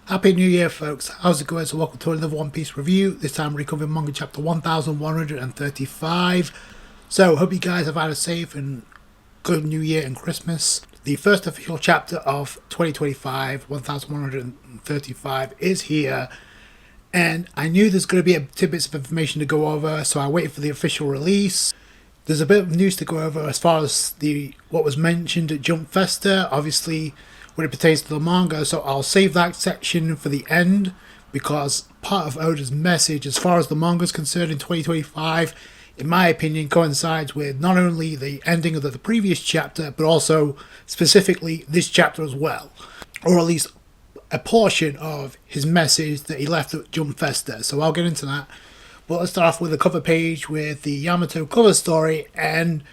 Happy New Year, folks. How's it going? So welcome to another One Piece review. This time we're covering manga chapter 1135. So hope you guys have had a safe and good New Year and Christmas. The first official chapter of 2025, 1135, is here. And I knew there's going to be tidbits of information to go over, so I waited for the official release. There's a bit of news to go over as far as what was mentioned at Jump Festa, obviously when it pertains to the manga, so I'll save that section for the end, because part of Oda's message as far as the manga is concerned in 2025, in my opinion, coincides with not only the ending of the previous chapter, but also specifically this chapter as well, or at least a portion of his message that he left at Jump Festa. So I'll get into that. But let's start off with the cover page with the Yamato cover story, and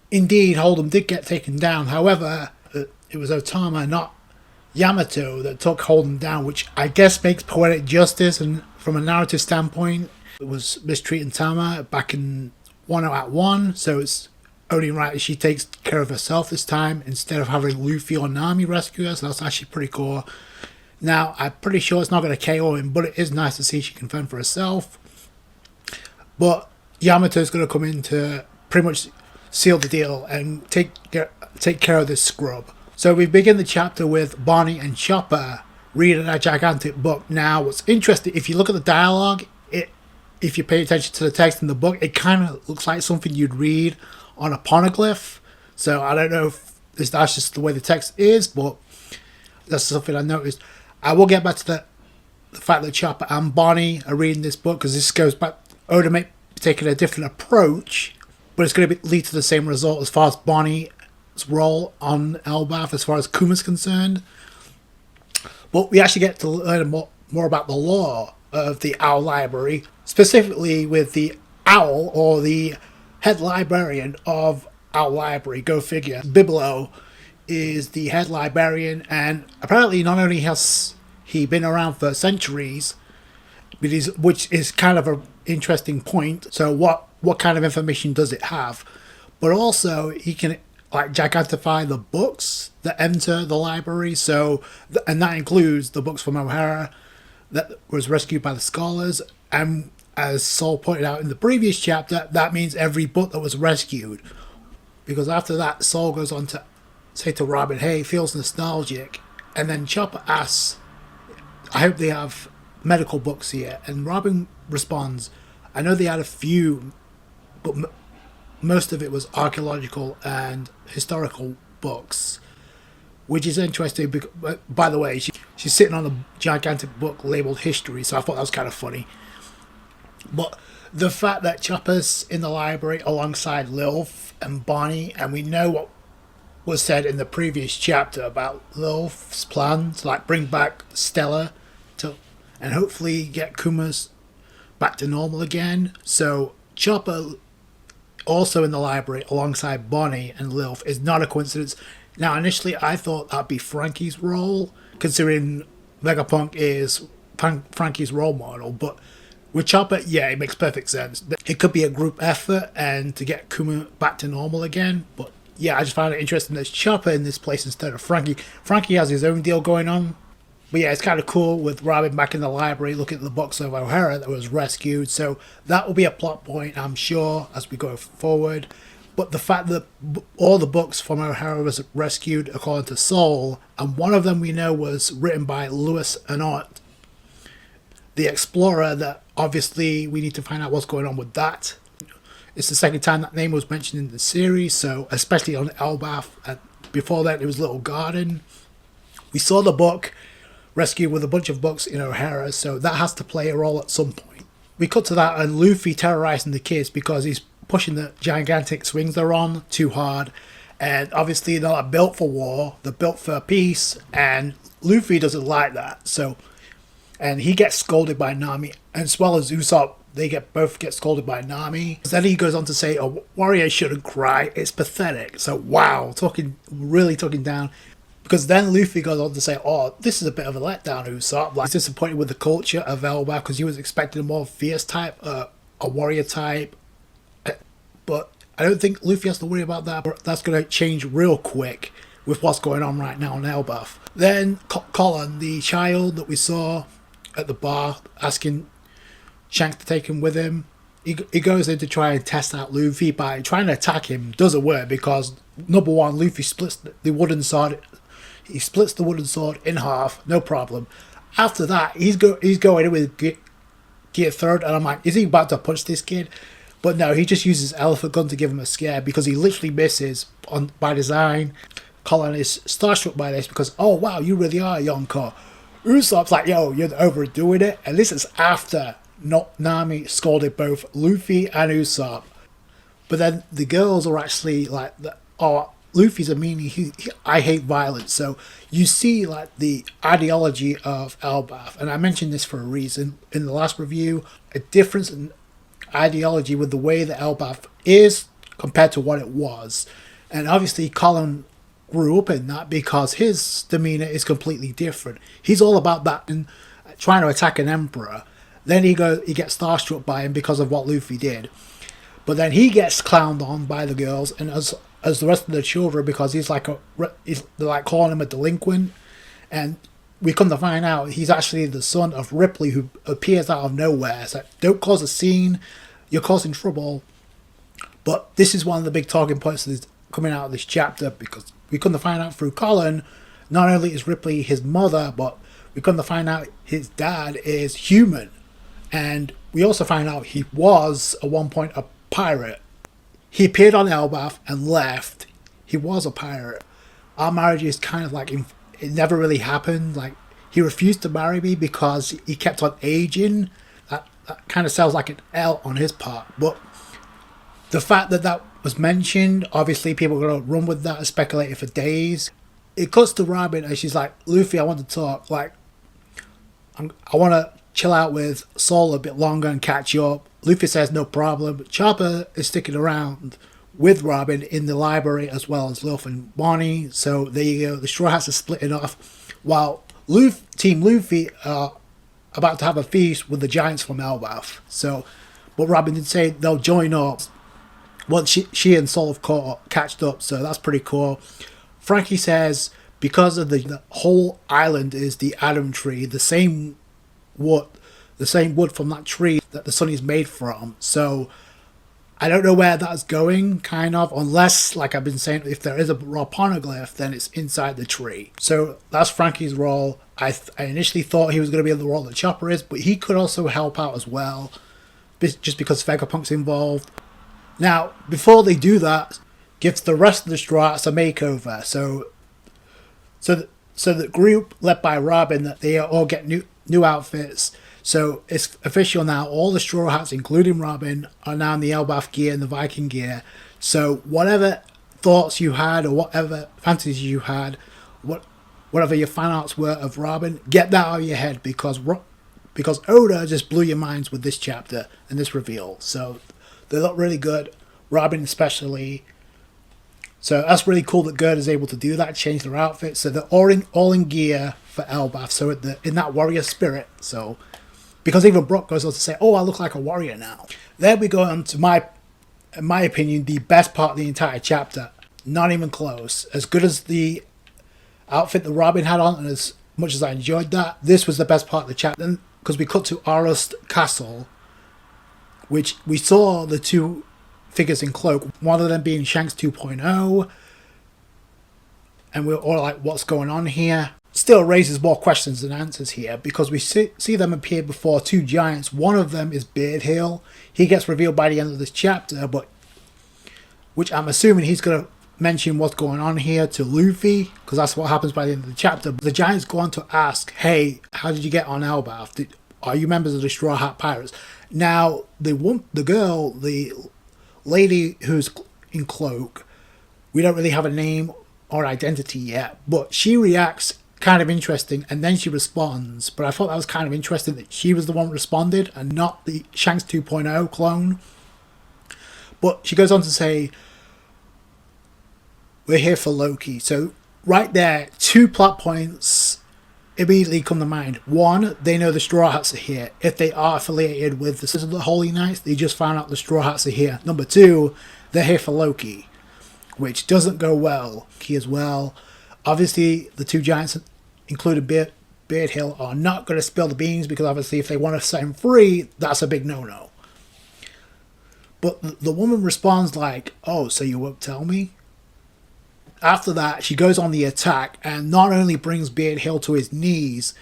indeed Hold'em did get taken down. However, it was Otama, not Yamato, that took Hold'em down, which I guess makes poetic justice, and from a narrative standpoint, it was mistreating Tama back in Wano at 1, so it's only right that she takes care of herself this time instead of having Luffy or Nami rescue her, so that's actually pretty cool. Now, I'm pretty sure it's not going to KO him, but it is nice to see she can fend for herself. But Yamato's going to come in to pretty much seal the deal and take care of this scrub. So we begin the chapter with Bonnie and Chopper reading a gigantic book. Now, what's interesting, if you look at the dialogue, if you pay attention to the text in the book, it kind of looks like something you'd read on a poneglyph. So I don't know if that's just the way the text is, but that's something I noticed. I will get back to the fact that Chopper and Bonnie are reading this book, because this goes back, Oda may be taking a different approach, but it's going to lead to the same result as far as Bonnie's role on Elbaph as far as Kuma's concerned. But we actually get to learn more about the lore of the Owl Library, specifically with the Owl, or the head librarian of Owl Library. Go figure. Biblo is the head librarian, and apparently not only has he been around for centuries, which is kind of an interesting point. So what kind of information does it have? But also he can gigantify the books that enter the library. So and that includes the books from O'Hara that was rescued by the scholars. And as Sol pointed out in the previous chapter, that means every book that was rescued. Because after that, Sol goes on to say to Robin, hey, feels nostalgic. And then Chopper asks, I hope they have medical books here. And Robin responds, I know they had a few, but most of it was archaeological and historical books, which is interesting. By the way, she's sitting on a gigantic book labeled history, so I thought that was kind of funny. But the fact that Chopper's in the library alongside Lilf and Bonnie, and we know what was said in the previous chapter about Lilf's plan to bring back Stella and hopefully get Kuma's back to normal again. So Chopper also in the library alongside Bonnie and Lilf is not a coincidence. Now, initially I thought that'd be Frankie's role, considering Vegapunk is Frankie's role model, but with Chopper, yeah, it makes perfect sense. It could be a group effort and to get Kuma back to normal again, but yeah, I just found it interesting there's Chopper in this place instead of Frankie. Frankie has his own deal going on. But yeah, it's kind of cool with Robin back in the library looking at the books of O'Hara that was rescued. So that will be a plot point, I'm sure, as we go forward. But the fact that all the books from O'Hara was rescued according to Sol, and one of them we know was written by Louis Anot, the explorer, that obviously we need to find out what's going on with that. It's the second time that name was mentioned in the series, so especially on Elbaph. Before that, it was Little Garden. We saw the book rescued with a bunch of books in O'Hara, so that has to play a role at some point. We cut to that and Luffy terrorizing the kids because he's pushing the gigantic swings they're on too hard, and obviously they're not built for war, they're built for peace, and Luffy doesn't like that. So, and he gets scolded by Nami, as well as Usopp. They both get scolded by Nami. Then he goes on to say, a warrior shouldn't cry, it's pathetic. So wow, really talking down. Because then Luffy goes on to say, oh, this is a bit of a letdown, Usopp. He's disappointed with the culture of Elbaph because he was expecting a more fierce type, a warrior type. But I don't think Luffy has to worry about that. That's going to change real quick with what's going on right now in Elbaph. Then Colin, the child that we saw at the bar, asking Shanks to take him with him. He goes in to try and test out Luffy by trying to attack him. Doesn't work because, number one, Luffy splits the wooden sword. He splits the wooden sword in half, no problem. After that, he's going in with Gear Third, and I'm like, is he about to punch this kid? But no, he just uses elephant gun to give him a scare because he literally misses by design. Colin is starstruck by this because, oh wow, you really are a Yonko. Usopp's like, yo, you're overdoing it. And this is after Nami scolded both Luffy and Usopp. But then the girls are actually like, oh, Luffy's a meanie. I hate violence. So you see like the ideology of Elbaph. And I mentioned this for a reason in the last review. A difference in ideology with the way that Elbaph is compared to what it was. And obviously Colin grew up in that because his demeanor is completely different. He's all about that and trying to attack an emperor. Then he gets starstruck by him because of what Luffy did. But then he gets clowned on by the girls and as the rest of the children because they're like calling him a delinquent. And we come to find out he's actually the son of Ripley, who appears out of nowhere. It's like, don't cause a scene, you're causing trouble. But this is one of the big talking points that's coming out of this chapter, because we come to find out through Colin, not only is Ripley his mother, but we come to find out his dad is human. And we also find out he was at one point a pirate. He appeared on Elbaph and left. He was a pirate. Our marriage is kind of like, it never really happened. Like, he refused to marry me because he kept on aging. That kind of sounds like an L on his part. But the fact that was mentioned, obviously people are going to run with that and speculate it for days. It cuts to Robin and she's like, Luffy, I want to talk. Like, I want to chill out with Sol a bit longer and catch up. Luffy says no problem. Chopper is sticking around with Robin in the library as well as Luffy and Bonnie. So there you go. The Straw Hats are splitting off while Team Luffy are about to have a feast with the giants from Elbaph. So, but Robin did say they'll join up once she and Sol have catched up. So that's pretty cool. Frankie says because of the whole island is the Adam tree, the same wood from that tree that the sun is made from. So I don't know where that's going, kind of, unless, like I've been saying, if there is a raw poneglyph, then it's inside the tree. So that's Frankie's role. I initially thought he was going to be in the role that Chopper is, but he could also help out as well, just because Vegapunk's involved. Now, before they do that, gives the rest of the Straw Hats a makeover. So the group led by Robin, that they all get new outfits. So it's official now. All the Straw Hats, including Robin, are now in the Elbaph gear and the Viking gear. So whatever thoughts you had or whatever fantasies you had, whatever your fan arts were of Robin, get that out of your head because Oda just blew your minds with this chapter and this reveal. So they look really good. Robin especially. So that's really cool that Gerd is able to do that, change their outfits. So they're all in gear for Elbaph. So in that warrior spirit. So because even Brock goes on to say, oh, I look like a warrior now. There we go on to in my opinion, the best part of the entire chapter. Not even close. As good as the outfit that Robin had on, and as much as I enjoyed that, this was the best part of the chapter. Then, because we cut to Arust Castle, which we saw the two figures in cloak, one of them being Shanks 2.0, and we're all like, what's going on here? Still raises more questions than answers here, because we see them appear before two giants. One of them is Beard Hill. He gets revealed by the end of this chapter, but which I'm assuming he's going to mention what's going on here to Luffy, because that's what happens by the end of the chapter. The giants go on to ask, hey, how did you get on Elbaph? Are you members of the Straw Hat Pirates? Now, the lady who's in cloak, we don't really have a name or identity yet, but she reacts kind of interesting, and then she responds. But I thought that was kind of interesting that she was the one who responded and not the Shanks 2.0 clone. But she goes on to say, we're here for Loki. So right there, two plot points immediately come to mind. One, they know the Straw Hats are here. If they are affiliated with the Holy Knights, they just found out the Straw Hats are here. Number two, they're here for Loki, which doesn't go well. He as well. Obviously, the two giants including Beard Hill, are not going to spill the beans, because obviously if they want to set him free, that's a big no-no. But the woman responds like, "Oh, so you won't tell me?" After that, she goes on the attack and not only brings Beard Hill to his knees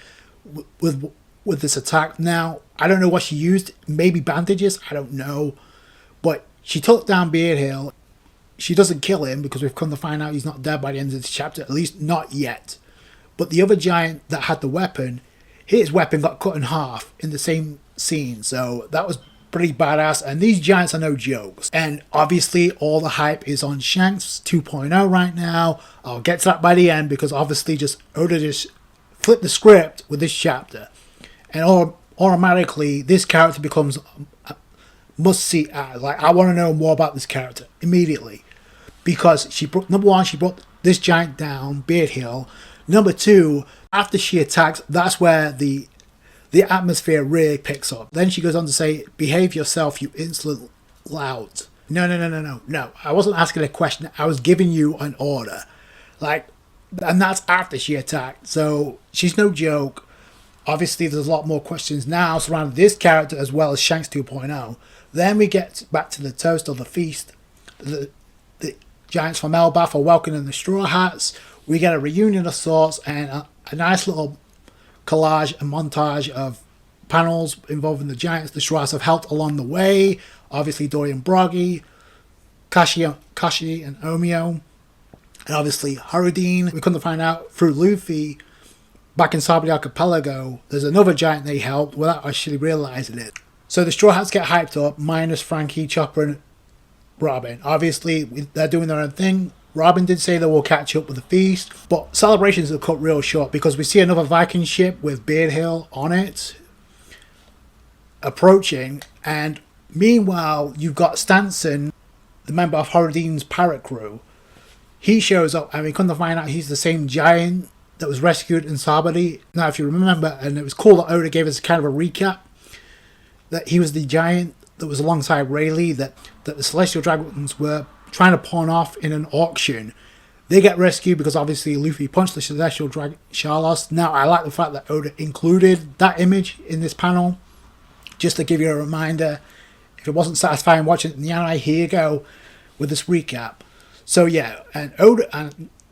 with this attack. Now, I don't know what she used, maybe bandages, I don't know. But she took down Beard Hill. She doesn't kill him, because we've come to find out he's not dead by the end of this chapter, at least not yet. But the other giant that had the weapon, his weapon got cut in half in the same scene, so that was pretty badass. And these giants are no jokes. And obviously all the hype is on Shanks 2.0 right now. I'll get to that by the end, because obviously Oda just flipped the script with this chapter, and automatically this character becomes a must-see ad. Like, I want to know more about this character immediately, because number one, she brought this giant down, Beard Hill. Number two, after she attacks, that's where the atmosphere really picks up. Then she goes on to say, "Behave yourself, you insolent lout." No. I wasn't asking a question. I was giving you an order. And that's after she attacked. So she's no joke. Obviously, there's a lot more questions now surrounding this character, as well as Shanks 2.0. Then we get back to the toast of the feast. The giants from Elbaph are welcoming the Straw Hats. We get a reunion of sorts, and a nice little collage and montage of panels involving the giants. The Straw Hats have helped along the way. Obviously, Dory and Broggy, Kashi and Omio, and obviously Harudine. We come to find out through Luffy, back in Sabaody Archipelago, there's another giant they helped without actually realizing it. So the Straw Hats get hyped up, minus Frankie, Chopper, and Robin. Obviously, they're doing their own thing. Robin did say they will catch up with the feast, but celebrations are cut real short, because we see another Viking ship with Beard Hill on it approaching, and meanwhile you've got Stanson, the member of Harudine's pirate crew. He shows up, and we come to find out he's the same giant that was rescued in Sabaody. Now, if you remember, and it was cool that Oda gave us kind of a recap, that he was the giant that was alongside Rayleigh that the Celestial Dragons were trying to pawn off in an auction. They get rescued because obviously Luffy punched the Celestial Dragon Sharlos. Now, I like the fact that Oda included that image in this panel, just to give you a reminder. If it wasn't satisfying watching it in the anime, here you go with this recap. So yeah, and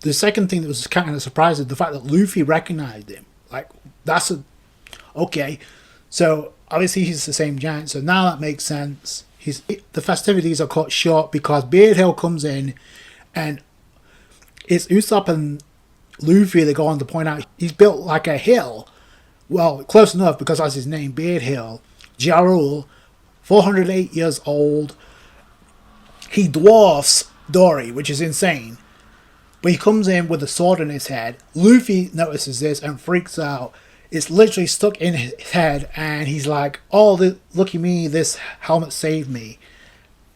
the second thing that was kind of surprising, the fact that Luffy recognized him. Okay. So obviously he's the same giant, so now that makes sense. The festivities are cut short because Beard Hill comes in, and it's Usopp and Luffy that go on to point out he's built like a hill. Well, close enough, because that's his name, Beard Hill. Jarul, 408 years old. He dwarfs Dory, which is insane. But he comes in with a sword in his head. Luffy notices this and freaks out. It's literally stuck in his head, and he's like, "Oh, look at me, this helmet saved me."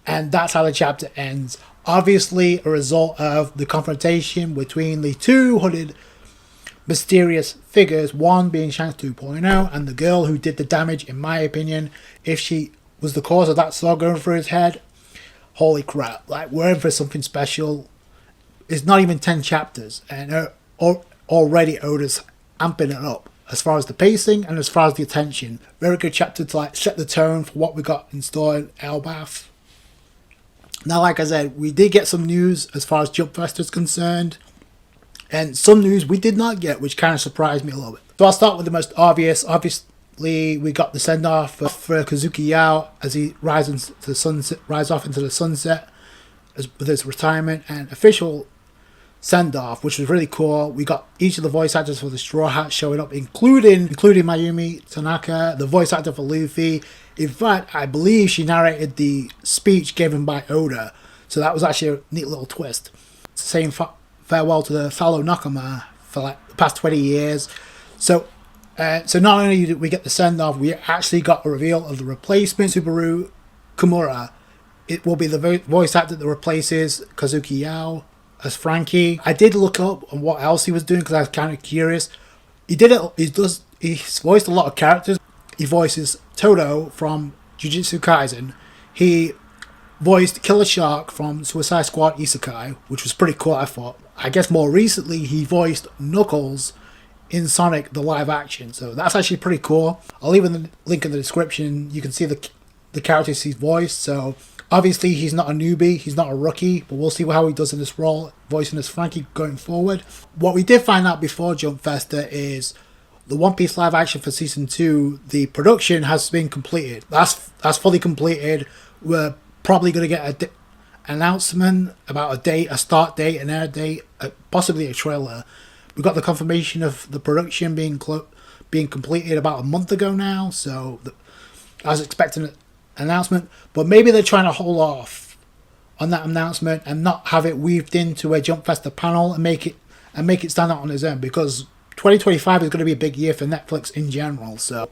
And that's how the chapter ends. Obviously a result of the confrontation between the two hooded mysterious figures, one being Shanks 2.0 and the girl who did the damage, in my opinion. If she was the cause of that sword going through his head, holy crap, we're in for something special. It's not even 10 chapters, and already Oda's amping it up as far as the pacing and as far as the attention. Very good chapter to set the tone for what we got in store in Elbaph. Now, like I said, we did get some news as far as Jump Festa is concerned, and some news we did not get, which kind of surprised me a little bit. So I'll start with the most obvious. Obviously, we got the send-off for Kazuki Yao as he rides off into the sunset with his retirement, and official send-off, which was really cool. We got each of the voice actors for the Straw Hats showing up, including Mayumi Tanaka, the voice actor for Luffy. In fact, I believe she narrated the speech given by Oda, so that was actually a neat little twist. Saying farewell to the fellow Nakama for the past 20 years. So not only did we get the send-off, we actually got a reveal of the replacement, Subaru Kimura. It will be the voice actor that replaces Kazuki Yao as Frankie. I did look up on what else he was doing because I was kind of curious. He's voiced a lot of characters. He voices Todo from Jujutsu Kaisen. He voiced Killer Shark from Suicide Squad Isekai, which was pretty cool, I thought. I guess more recently he voiced Knuckles in Sonic the live action. So that's actually pretty cool. I'll leave the link in the description. You can see the characters he's voiced. So obviously he's not a newbie, he's not a rookie, but we'll see how he does in this role, voicing as Frankie going forward. What we did find out before Jump Festa is the One Piece live action for season 2, the production has been completed. That's fully completed. We're probably going to get an announcement about a date, a start date, an air date, possibly a trailer. We got the confirmation of the production being completed about a month ago now, so I was expecting an announcement, but maybe they're trying to hold off on that announcement and not have it weaved into a Jump Festa panel and make it stand out on its own, because 2025 is going to be a big year for Netflix in general. So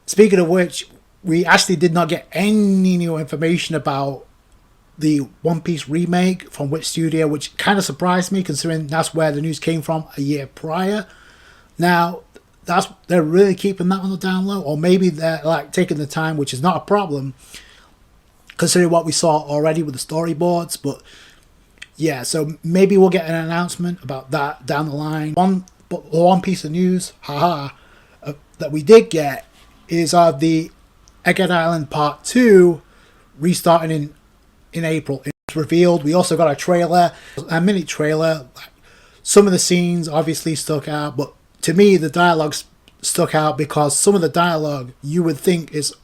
speaking of which, we actually did not get any new information about the One Piece remake from which studio, which kind of surprised me considering that's where the news came from a year prior. Now they're really keeping that on the down low, or maybe they're like taking the time, which is not a problem considering what we saw already with the storyboards. But yeah, so maybe we'll get an announcement about that down the line. One piece of news, that we did get is the Egghead Island Part 2 restarting in April. It's revealed. We also got a trailer, a mini trailer. Some of the scenes obviously stuck out, but to me the dialogue stuck out because some of the dialogue you would think is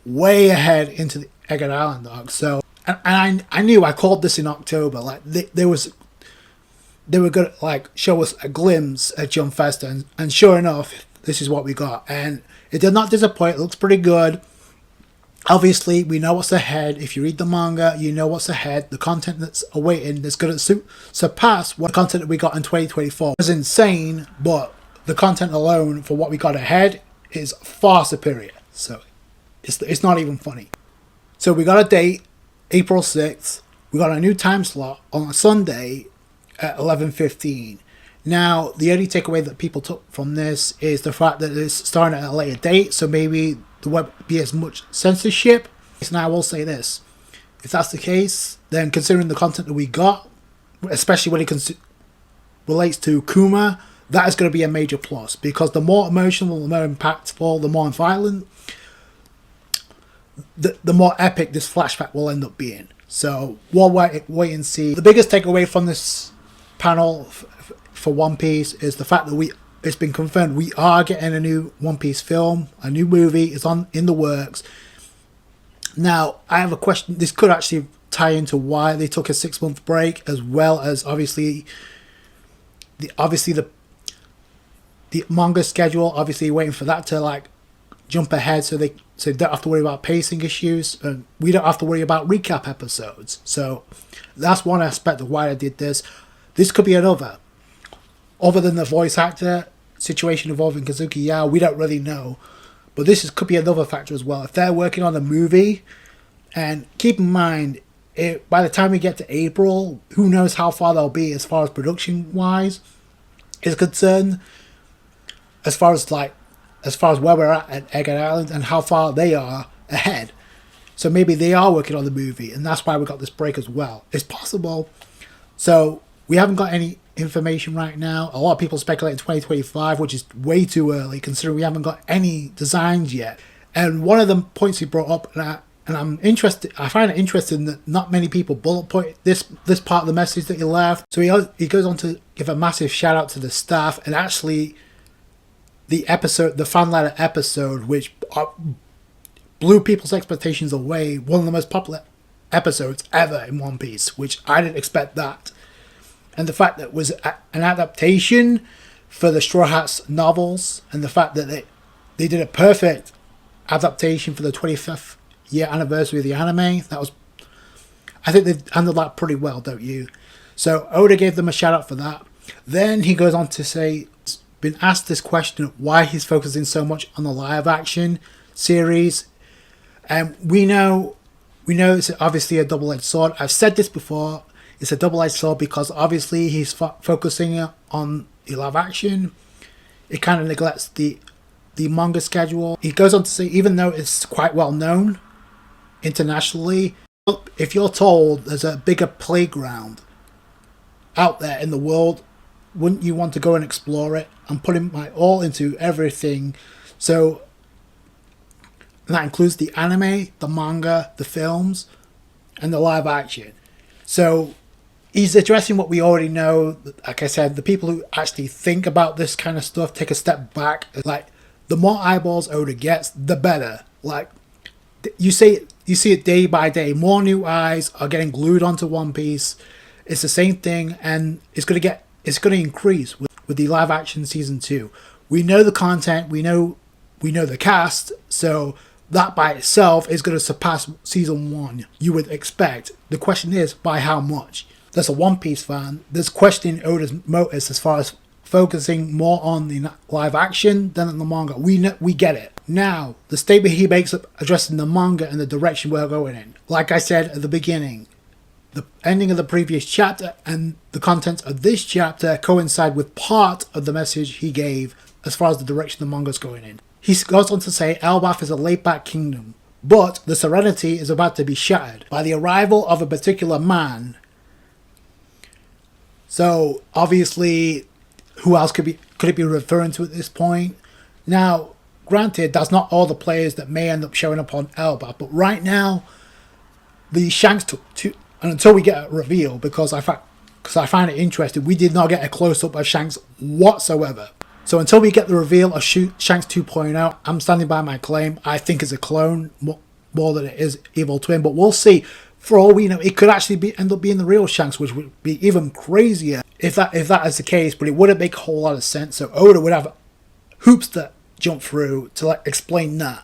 way ahead into the Egghead Island arc. So, and I knew, I called this in October, like they were gonna like show us a glimpse at Jump Festa, and sure enough, this is what we got, and it did not disappoint. It looks pretty good. Obviously, we know what's ahead. If you read the manga, you know what's ahead. The content that's awaiting is going to surpass what content that we got in 2024. It was insane, but the content alone for what we got ahead is far superior. So it's not even funny. So we got a date, April 6th. We got a new time slot on a Sunday at 11:15. Now, the only takeaway that people took from this is the fact that it's starting at a later date, so maybe there won't be as much censorship. Now, I will say this. If that's the case, then considering the content that we got, especially when it relates to Kuma, that is going to be a major plus, because the more emotional, the more impactful, the more violent, the more epic this flashback will end up being. So we'll wait and see. The biggest takeaway from this panel for One Piece is the fact that it's been confirmed we are getting a new One Piece film, a new movie is in the works. Now, I have a question. This could actually tie into why they took a 6-month break, as well as obviously the manga schedule. Obviously, waiting for that to like jump ahead, so they don't have to worry about pacing issues, and we don't have to worry about recap episodes. So that's one aspect of why I did this. This could be another. Other than the voice actor situation involving Kazuki Yao, we don't really know. But this could be another factor as well. If they're working on a movie, and keep in mind, by the time we get to April, who knows how far they'll be as far as production-wise is concerned, as far as where we're at Egghead Island and how far they are ahead. So maybe they are working on the movie, and that's why we got this break as well. It's possible. So we haven't got any information right now. A lot of people speculate in 2025, which is way too early considering we haven't got any designs yet. And one of the points he brought up, and I'm interested, I find it interesting that not many people bullet point this part of the message that he left. So he goes on to give a massive shout out to the staff, and actually the fan letter episode, which blew people's expectations away, one of the most popular episodes ever in One Piece, which I didn't expect that. And the fact that it was an adaptation for the Straw Hats novels, and the fact that they did a perfect adaptation for the 25th year anniversary of the anime, I think they handled that pretty well, don't you? So Oda gave them a shout out for that. Then he goes on to say, been asked this question, why he's focusing so much on the live action series, and we know it's obviously a double-edged sword. I've said this before. It's a double-edged sword because obviously he's focusing on the live action. It kind of neglects the manga schedule. He goes on to say, even though it's quite well known internationally, if you're told there's a bigger playground out there in the world wouldn't you want to go and explore it? I'm putting my all into everything. So that includes the anime, the manga, the films, and the live action. So he's addressing what we already know. Like I said, the people who actually think about this kind of stuff take a step back. Like, the more eyeballs Oda gets, the better. Like, you see it day by day. More new eyes are getting glued onto One Piece. It's the same thing, and it's going to increase with the live action season 2. We know the content, we know the cast, so that by itself is going to surpass season 1. You would expect. The question is, by how much? There's a One Piece fan that's questioning Oda's motives as far as focusing more on the live action than on the manga. We get it. Now, the statement he makes up addressing the manga and the direction we're going in. Like I said at the beginning, the ending of the previous chapter and the contents of this chapter coincide with part of the message he gave as far as the direction the manga's going in. He goes on to say Elbaph is a laid-back kingdom, but the serenity is about to be shattered by the arrival of a particular man. So, obviously, who else could it be referring to at this point? Now, granted, that's not all the players that may end up showing up on Elbaph, but right now, the Shanks and until we get a reveal, because I find it interesting, we did not get a close-up of Shanks whatsoever. So until we get the reveal of Shanks 2.0, I'm standing by my claim. I think it's a clone more than it is Evil Twin, but we'll see. For all we know, it could actually end up being the real Shanks, which would be even crazier if that is the case, but it wouldn't make a whole lot of sense. So Oda would have hoops to jump through to explain that.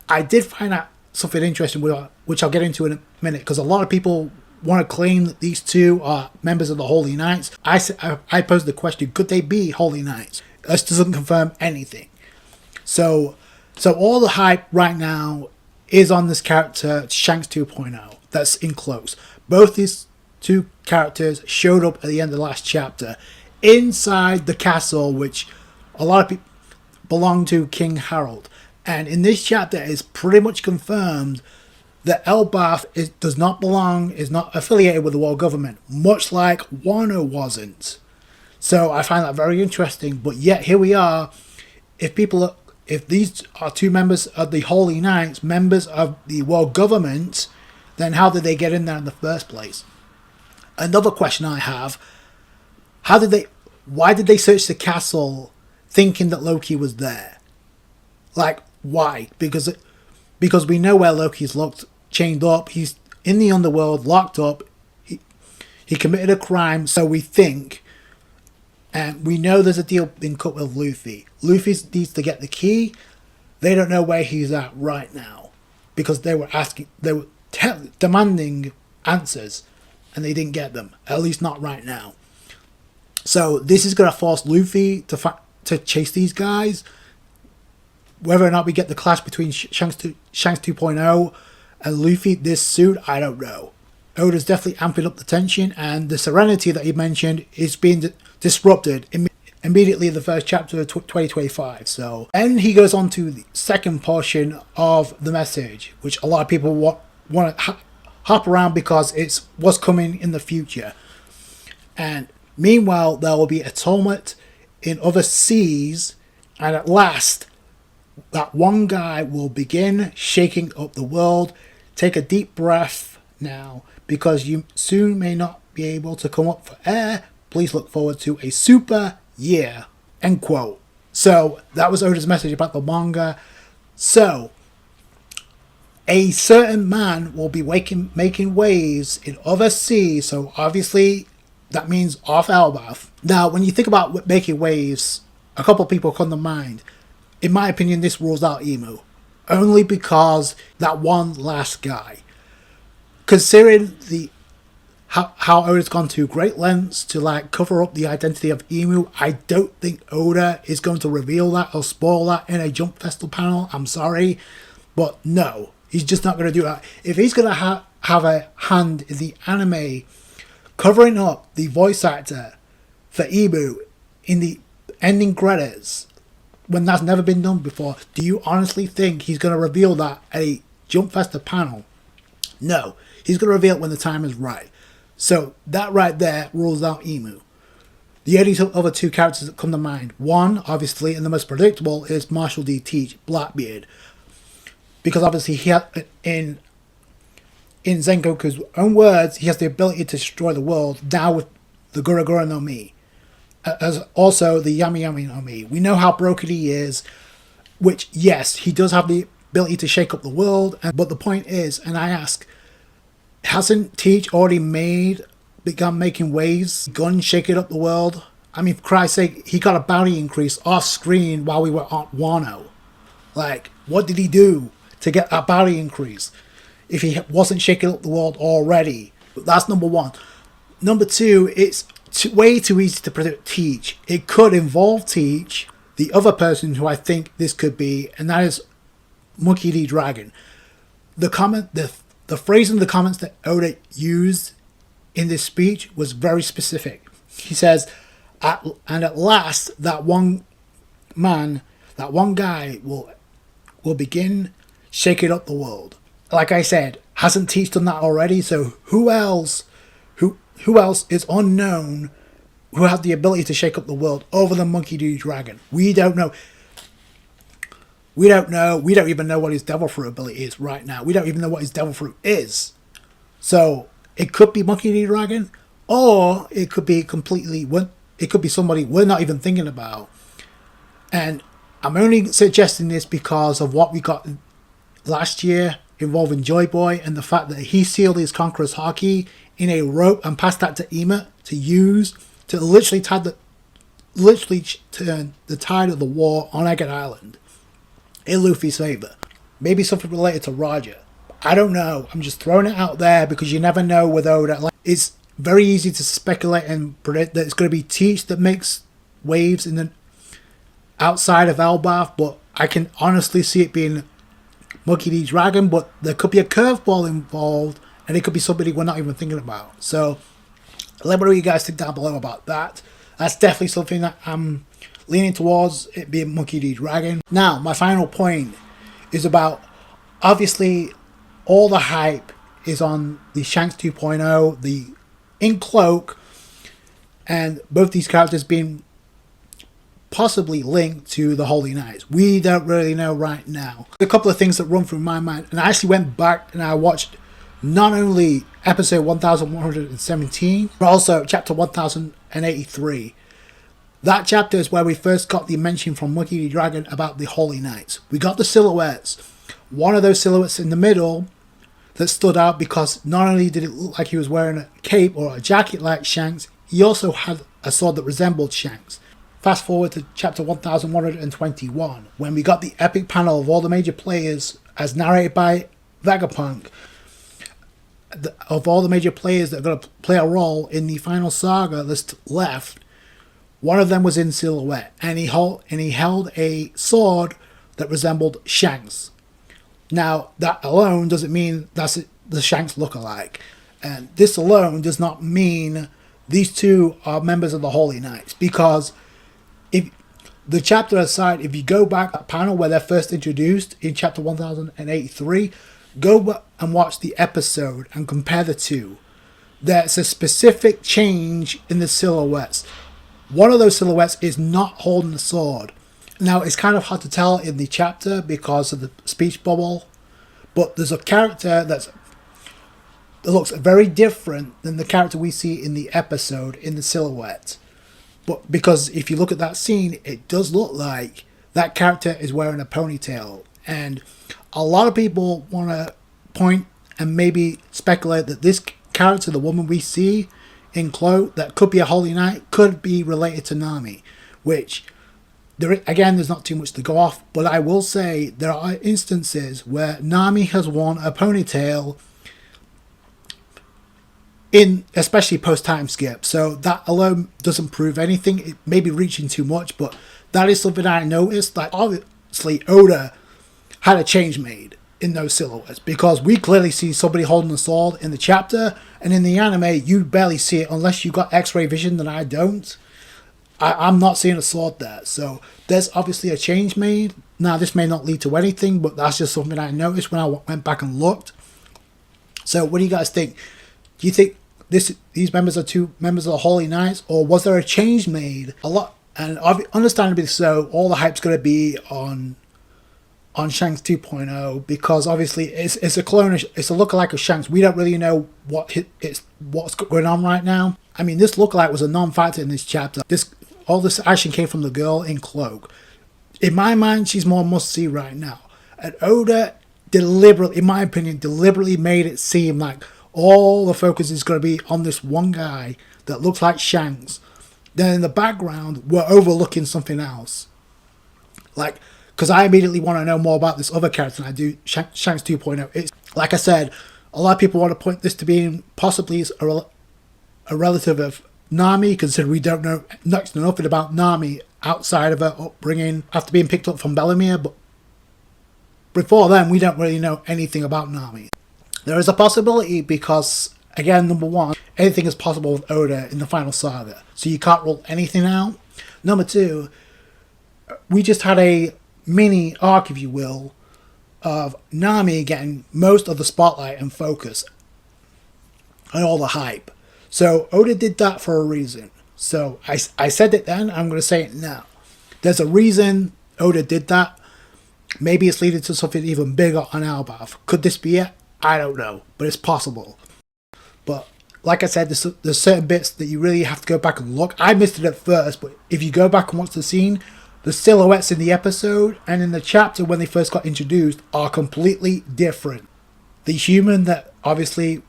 I did find out something interesting, which I'll get into in a minute, because a lot of people want to claim that these two are members of the Holy Knights. I posed the question, could they be Holy Knights? This doesn't confirm anything. So all the hype right now is on this character, Shanks 2.0, that's in close. Both these two characters showed up at the end of the last chapter inside the castle, which a lot of people belong to King Harold. And in this chapter, it's pretty much confirmed that Elbaph is not affiliated with the world government, much like Wano wasn't. So I find that very interesting. But yet here we are. If these are two members of the Holy Knights, members of the world government, then how did they get in there in the first place? Another question I have: why did they search the castle thinking that Loki was there? Like, why? Because we know where Loki's chained up. He's in the underworld, locked up. He committed a crime, so we think. And we know there's a deal being cut with Luffy. Luffy needs to get the key. They don't know where he's at right now, because they were demanding answers, and they didn't get them. At least not right now. So this is going to force Luffy to chase these guys. Whether or not we get the clash between Shanks 2.0 and Luffy this soon, I don't know. Oda's definitely amping up the tension, and the serenity that he mentioned is being disrupted immediately in the first chapter of 2025. So, and he goes on to the second portion of the message, which a lot of people want to hop around because it's what's coming in the future. And meanwhile, there will be a tumult in other seas, and at last, that one guy will begin shaking up the world. Take a deep breath now, because you soon may not be able to come up for air. Please look forward to a super year. End quote. So that was Oda's message about the manga. So a certain man will be making waves in other seas. So obviously that means off Elbaph. Now, when you think about making waves, a couple of people come to mind. In my opinion, this rules out Emu. Only because that one last guy. Considering how Oda's gone to great lengths to cover up the identity of Emu, I don't think Oda is going to reveal that or spoil that in a Jump Festival panel. I'm sorry. But no, he's just not going to do that. If he's going to have a hand in the anime covering up the voice actor for Emu in the ending credits, when that's never been done before, do you honestly think he's going to reveal that at a Jump Festa panel? No, he's going to reveal it when the time is right. So that right there rules out Emu. The only other two characters that come to mind, one, obviously, and the most predictable, is Marshall D. Teach, Blackbeard. Because obviously he had, in Sengoku's own words, he has the ability to destroy the world, now with the Gura Gura no Mi. As also the Yami Yami no Mi. We know how broken he is, which, yes, he does have the ability to shake up the world, but the point is, and I ask, hasn't Teach already begun making waves, gun shaking up the world? I mean, for Christ's sake, he got a bounty increase off screen while we were on Wano. Like, what did he do to get that bounty increase if he wasn't shaking up the world already? That's number one. Number two, it's way too easy to predict Teach. It could involve Teach, the other person who I think this could be, and that is Monkey D. Dragon. The phrase in the comments that Oda used in this speech was very specific. He says, and at last, that one guy will begin shaking up the world. Like I said, hasn't Teach done that already? So who else is unknown who has the ability to shake up the world other than Monkey D. Dragon? We don't know. We don't even know what his Devil Fruit ability is right now. We don't even know what his Devil Fruit is. So it could be Monkey D. Dragon, or it could be somebody we're not even thinking about. And I'm only suggesting this because of what we got last year involving Joy Boy and the fact that he sealed his Conqueror's Haki in a rope and passed that to Ima to use to literally turn the tide of the war on Egged Island in Luffy's favor. Maybe something related to Roger. I don't know. I'm just throwing it out there because you never know with Oda. It's very easy to speculate and predict that it's going to be Teach that makes waves in the outside of Elbaph, but I can honestly see it being Monkey D. Dragon, but there could be a curveball involved, and it could be somebody we're not even thinking about. So let me know what you guys think down below about that. That's definitely something that I'm leaning towards, it being Monkey D. Dragon. Now, my final point is about, obviously, all the hype is on the Shanks 2.0, the In Cloak, and both these characters being possibly linked to the Holy Knights. We don't really know right now. A couple of things that run through my mind, and I actually went back and I watched not only episode 1117, but also chapter 1083. That chapter is where we first got the mention from Monkey D. Dragon about the Holy Knights. We got the silhouettes. One of those silhouettes in the middle that stood out because not only did it look like he was wearing a cape or a jacket like Shanks, he also had a sword that resembled Shanks. Fast forward to chapter 1121, when we got the epic panel of all the major players, as narrated by Vegapunk, of all the major players that are going to play a role in the final saga that's left. One of them was in silhouette, and he held a sword that resembled Shanks. Now, that alone doesn't mean that's the Shanks look-alike. And this alone does not mean these two are members of the Holy Knights. Because if the chapter aside, if you go back to that panel where they're first introduced in chapter 1083, go and watch the episode and compare the two. There's a specific change in the silhouettes. One of those silhouettes is not holding the sword. Now, it's kind of hard to tell in the chapter because of the speech bubble, but there's a character that looks very different than the character we see in the episode in the silhouette. But because if you look at that scene, it does look like that character is wearing a ponytail. And a lot of people want to point and maybe speculate that this character, the woman we see in cloak, that could be a Holy Knight, could be related to Nami, which there's not too much to go off, but I will say there are instances where Nami has worn a ponytail especially post time skip, so that alone doesn't prove anything. It may be reaching too much, but that is something I noticed. Like, obviously Oda had a change made in those silhouettes, because we clearly see somebody holding a sword in the chapter, and in the anime you barely see it unless you got x-ray vision that I don't. I'm not seeing a sword there, so there's obviously a change made. Now, this may not lead to anything, but that's just something I noticed when I went back and looked. So what do you guys think? Do you think these members are two members of the Holy Knights, or was there a change made? A lot, and understandably so, all the hype's going to be on Shanks 2.0 because obviously it's a clone, it's a lookalike of Shanks. We don't really know what's going on right now. I mean, this lookalike was a non-factor in this chapter. All this action came from the girl in cloak. In my mind, she's more must-see right now. And Oda deliberately, in my opinion, made it seem like all the focus is going to be on this one guy that looks like Shanks. Then in the background, we're overlooking something else. Like, because I immediately want to know more about this other character than I do Shanks 2.0. It's, like I said, a lot of people want to point this to being possibly a relative of Nami, considering we don't know next to nothing about Nami outside of her upbringing after being picked up from Bellemere. But before then, we don't really know anything about Nami. There is a possibility because, again, number one, anything is possible with Oda in the final saga, so you can't rule anything out. Number two, we just had a mini arc, if you will, of Nami getting most of the spotlight and focus and all the hype. So Oda did that for a reason. So I said it then, I'm going to say it now. There's a reason Oda did that. Maybe it's leading to something even bigger on Elbaph. Could this be it? I don't know, but it's possible. But like I said, there's certain bits that you really have to go back and look. I missed it at first, but if you go back and watch the scene, the silhouettes in the episode and in the chapter when they first got introduced are completely different. The human that obviously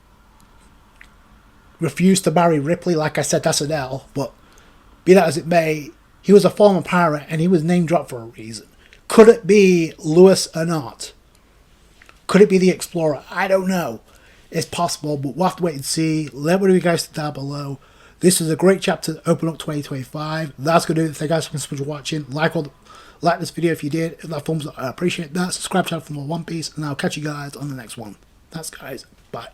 refused to marry Ripley, like I said, that's an L, but be that as it may, he was a former pirate and he was name dropped for a reason. Could it be Louis or not? Could it be the Explorer? I don't know. It's possible, but we'll have to wait and see. Let me know you guys down below. This is a great chapter to open up 2025. That's going to do it. Thank you guys so much for watching. Like this video if you did. Hit that thumbs up, I appreciate that. Subscribe to the channel for more One Piece, and I'll catch you guys on the next one. Thanks, guys. Bye.